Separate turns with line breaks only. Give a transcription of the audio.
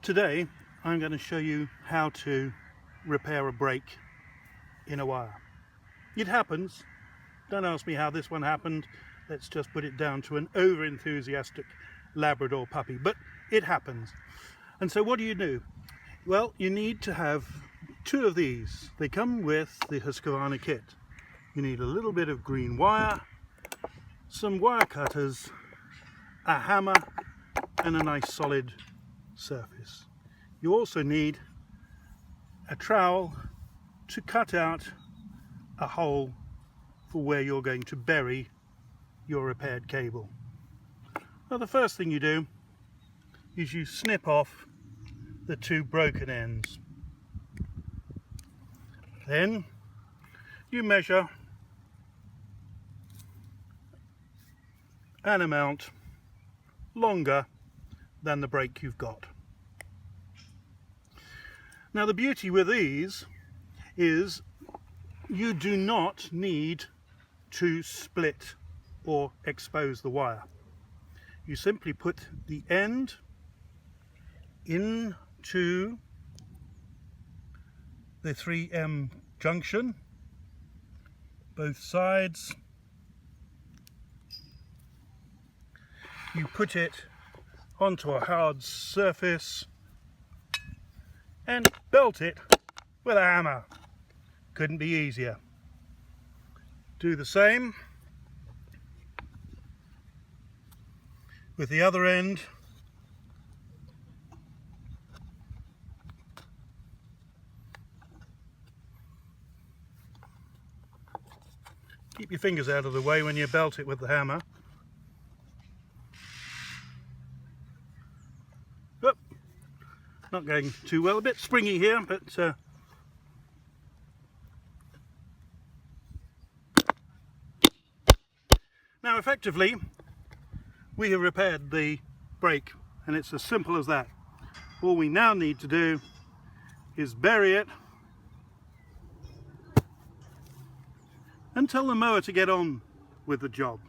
Today I'm going to show you how to repair a brake in a wire. It happens. Don't ask me how this one happened. Let's just put it down to an over-enthusiastic Labrador puppy, but it happens. And so what do? Well, you need to have two of these. They come with the Husqvarna kit. You need a little bit of green wire, some wire cutters, a hammer and a nice solid surface. You also need a trowel to cut out a hole for where you're going to bury your repaired cable. Now the first thing you do is you snip off the two broken ends. Then you measure an amount longer than the brake you've got. Now the beauty with these is you do not need to split or expose the wire. You simply put the end into the 3M junction, both sides. You put it onto a hard surface and belt it with a hammer. Couldn't be easier. Do the same with the other end. Keep your fingers out of the way when you belt it with the hammer. Oh, not going too well, a bit springy here, but now effectively we have repaired the brake, and it's as simple as that. All we now need to do is bury it and tell the mower to get on with the job.